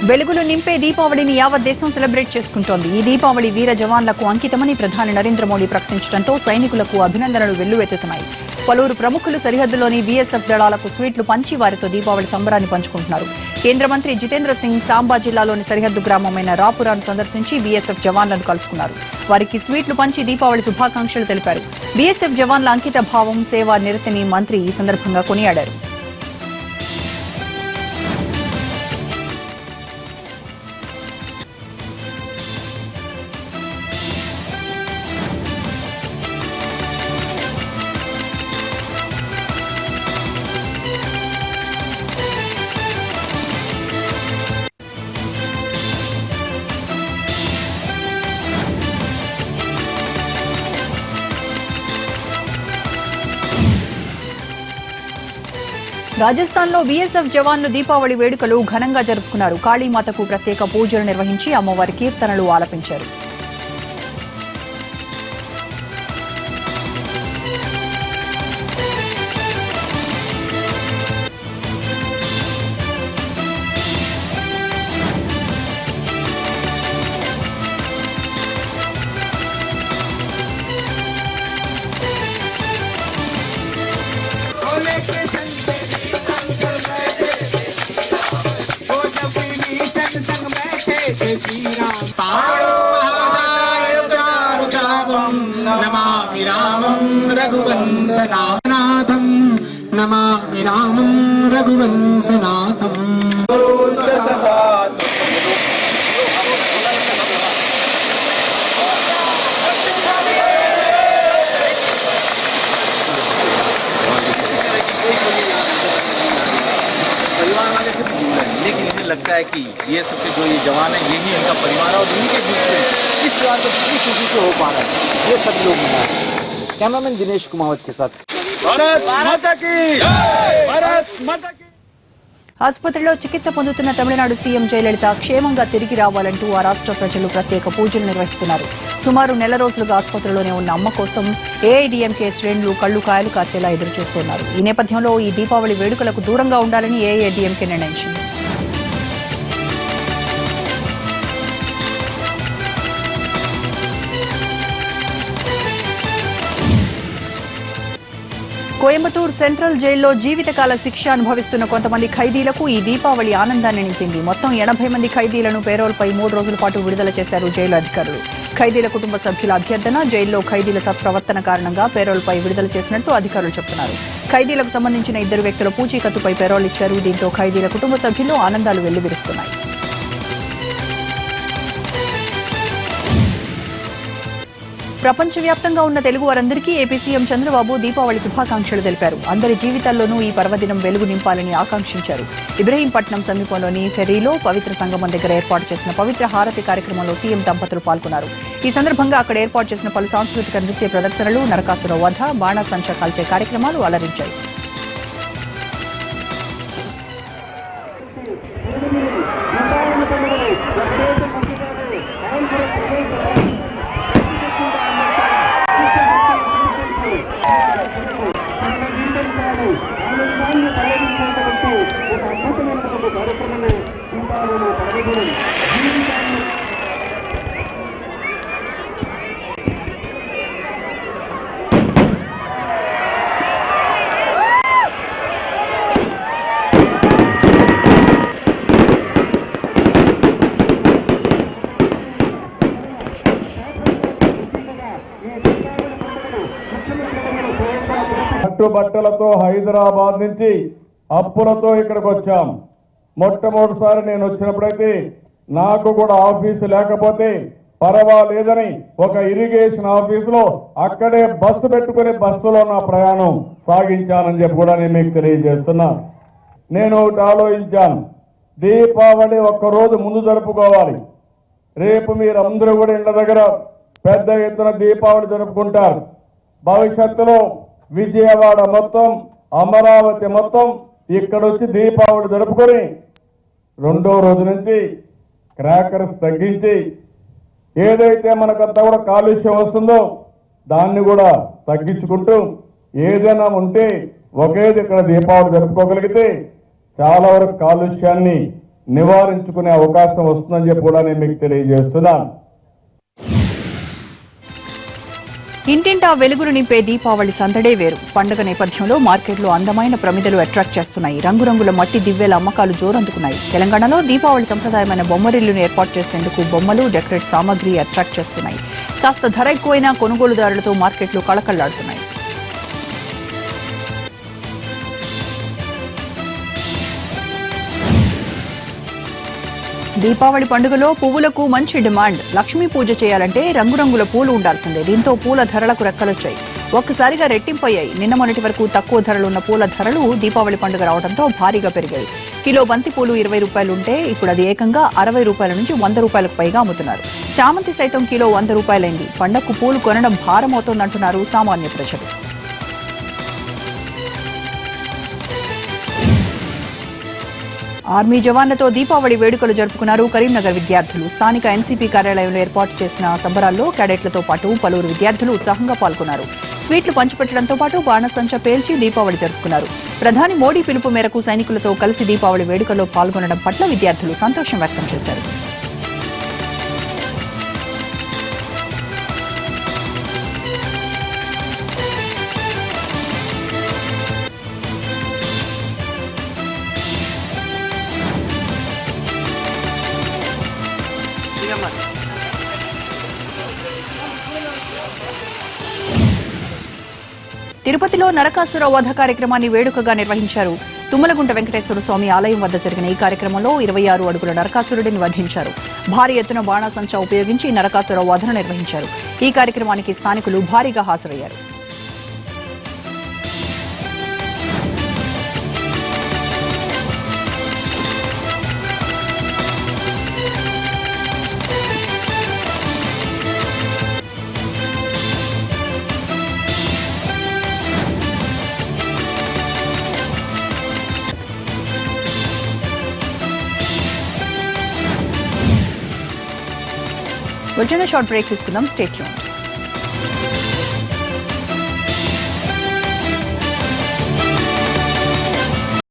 వెలుగులు నింపే దీపావళిని యావత్ దేశం సెలబ్రేట్ చేసుకుంటోంది. ఈ దీపావళి వీర జవాన్లకు అంకితమని ప్రధాని నరేంద్ర మోడీ ప్రకటించడంతో సైనికులకు అభినందనలు వెల్లువెత్తుతున్నాయి. పలువురు ప్రముఖులు సరిహద్దులోని బీఎస్ఎఫ్ దళాలకు స్వీట్లు పంచి వారితో దీపావళి సంబరాన్ని పంచుకుంటున్నారు. కేంద్ర మంత్రి జితేంద్ర సింగ్ సాంబా జిల్లాలోని సరిహద్దు గ్రామమైన రాపురాను సందర్శించి బీఎస్ఎఫ్ జవాన్లను కలుసుకున్నారు. వారికి స్వీట్లు పంచి దీపావళి శుభాకాంక్షలు తెలిపారు. బీఎస్ఎఫ్ జవాన్ల అంకిత భావం, సేవా నిరతిని మంత్రి ఈ సందర్భంగా కొనియాడారు. రాజస్థాన్లో బీఎస్ఎఫ్ జవాన్లు దీపావళి వేడుకలు ఘనంగా జరుపుకున్నారు. కాళీమాతకు ప్రత్యేక పూజలు నిర్వహించి అమ్మవారి కీర్తనలు ఆలపించారు. नमामि रामं रघुवंशनाथं नमामि रामं रघुवंशनाथं। परिवार वाले से दूर है, लेकिन इन्हें लगता है कि ये सबके जो ये जवान है यही इनका परिवार है और उनके बीच में इस त्योहार को कितनी खुशी से हो पा रहा है ये सब लोग मना रहे हैं। कैमरामैन दिनेश कुमावत के साथ। भारत माता की जय, भारत माता की। ఆసుపత్రిలో చికిత్స పొందుతున్న తమిళనాడు సీఎం జయలలిత క్షేమంగా తిరిగి రావాలంటూ ఆ రాష్ట్ర ప్రజలు ప్రత్యేక పూజలు నిర్వహిస్తున్నారు. సుమారు నెల రోజులుగా ఆసుపత్రిలోనే ఉన్న అమ్మ కోసం ఏఐడీఎంకే శ్రేణులు కళ్లు కాయలు కాచేలా ఎదురుచూస్తున్నారు. ఈ నేపథ్యంలో ఈ దీపావళి వేడుకలకు దూరంగా ఉండాలని ఏఐడీఎంకే నిర్ణయించింది. కోయంబత్తూర్ సెంట్రల్ జైల్లో జీవితకాల శిక్ష అనుభవిస్తున్న కొంతమంది ఖైదీలకు ఈ దీపావళి ఆనందాన్ని నింపింది. మొత్తం 80 మంది ఖైదీలను పేరోల్పై 3 రోజుల పాటు విడుదల చేశారు జైలు అధికారులు. ఖైదీల కుటుంబ సభ్యుల అభ్యర్థన, జైల్లో ఖైదీల సత్ప్రవర్తన కారణంగా పేరోల్పై విడుదల చేసినట్టు అధికారులు చెబుతున్నారు. ఖైదీలకు సంబంధించిన 2 వ్యక్తుల పూచీకత్తుపై పేరోల్ ఇచ్చారు. దీంతో ఖైదీల కుటుంబ సభ్యులు ఆనందాలు వెల్లివిరుస్తున్నాయి. ప్రపంచవ్యాప్తంగా ఉన్న తెలుగు వారందరికీ ఏపీ సీఎం చంద్రబాబు దీపావళి శుభాకాంక్షలు తెలిపారు. అందరి జీవితాల్లోనూ ఈ పర్వదినం వెలుగు నింపాలని ఆకాంక్షించారు. ఇబ్రహీంపట్నం సమీపంలోని ఫెరీలో పవిత్ర సంగమం దగ్గర ఏర్పాటు చేసిన పవిత్ర హారతి కార్యక్రమంలో సీఎం దంపతులు పాల్గొన్నారు. ఈ సందర్భంగా అక్కడ ఏర్పాటు చేసిన పలు సాంస్కృతిక నృత్య ప్రదర్శనలు, నరకాసుర వధ, బాణాసంచా కాల్చే కార్యక్రమాలు అలరించాయి. బట్టలతో హైదరాబాద్ నుంచి అప్పులతో ఇక్కడికి వచ్చాం. మొట్టమొదటిసారి నేను వచ్చినప్పుడైతే నాకు కూడా ఆఫీసు లేకపోతే పర్వాలేదని ఒక ఇరిగేషన్ ఆఫీసులో అక్కడే బస్సు పెట్టుకుని బస్సులో నా ప్రయాణం సాగించానని చెప్పి కూడా నేను మీకు తెలియజేస్తున్నా. నేను ఒకటి ఆలోచించాను, దీపావళి ఒక్కరోజు ముందు జరుపుకోవాలి. రేపు మీరందరూ కూడా ఇళ్ల దగ్గర పెద్ద ఎత్తున దీపావళి జరుపుకుంటారు. భవిష్యత్తులో విజయవాడ మొత్తం, అమరావతి మొత్తం ఇక్కడ వచ్చి దీపావళి జరుపుకొని 2వ రోజు నుంచి క్రాకర్స్ తగ్గించి ఏదైతే మనకంతా కూడా కాలుష్యం వస్తుందో దాన్ని కూడా తగ్గించుకుంటూ ఏదైనా ఉంటే ఒకే ఇక్కడ దీపావళి జరుపుకోగలిగితే చాలా వరకు కాలుష్యాన్ని నివారించుకునే అవకాశం వస్తుందని చెప్పి కూడా నేను మీకు తెలియజేస్తున్నాను. ఇంటింటా వెలుగులు నింపే దీపావళి సందడే వేరు. పండుగ నేపథ్యంలో మార్కెట్లో అందమైన ప్రమిదలు అట్రాక్ట్ చేస్తున్నాయి. రంగురంగుల మట్టి దివ్యల అమ్మకాలు జోరందుకున్నాయి. తెలంగాణలో దీపావళి సంప్రదాయమైన బొమ్మరిల్లును ఏర్పాటు చేసేందుకు బొమ్మలు, డెకరేట్ సామాగ్రి అట్రాక్ట్ చేస్తున్నాయి. కాస్త ధర ఎక్కువైనా కొనుగోలుదారులతో మార్కెట్లు కళకళ్లాడుతున్నాయి. దీపావళి పండుగలో పువ్వులకు మంచి డిమాండ్. లక్ష్మీ పూజ చేయాలంటే రంగురంగుల పూలు ఉండాల్సిందే. దీంతో పూల ధరలకు రెక్కలొచ్చాయి. ఒక్కసారిగా రెట్టింపయ్యాయి. నిన్న మొన్నటి వరకు తక్కువ ధరలు ఉన్న పూల ధరలు దీపావళి పండుగ రావడంతో భారీగా పెరిగాయి. కిలో బంతి పూలు 20 రూపాయలు ఉంటే ఇప్పుడు అది ఏకంగా 60 రూపాయల నుంచి 100 రూపాయలకు పైగా అమ్ముతున్నారు. చామంతి సైతం కిలో 100 రూపాయలైంది. పండగకు పూలు కొనడం భారమవుతోందంటున్నారు సామాన్య ప్రజలు. ఆర్మీ జవాన్లతో దీపావళి వేడుకలు జరుపుకున్నారు కరీంనగర్ విద్యార్థులు. స్థానిక ఎన్సీపీ కార్యాలయంలో ఏర్పాటు చేసిన సంబరాల్లో కేడెట్లతో పాటు పలువురు విద్యార్థులు ఉత్సాహంగా పాల్గొన్నారు. స్వీట్లు పంచిపెట్టడంతో పాటు బాణసంచ పేల్చి దీపావళి జరుపుకున్నారు. ప్రధాని మోడీ పిలుపు మేరకు సైనికులతో కలిసి దీపావళి వేడుకల్లో పాల్గొనడం పట్ల విద్యార్థులు సంతోషం వ్యక్తం చేశారు. తిరుపతిలో నరకాసుర వధ కార్యక్రమాన్ని వేడుకగా నిర్వహించారు. తుమ్మలగుంట వెంకటేశ్వర స్వామి ఆలయం వద్ద జరిగిన ఈ కార్యక్రమంలో 26 అడుగుల నరకాసురుడిని వధించారు. భారీ ఎత్తున బాణాసంచా ఉపయోగించి నరకాసుర వధను నిర్వహించారు. ఈ కార్యక్రమానికి స్థానికులు భారీగా హాజరయ్యారు. We'll take a short break. Stay tuned.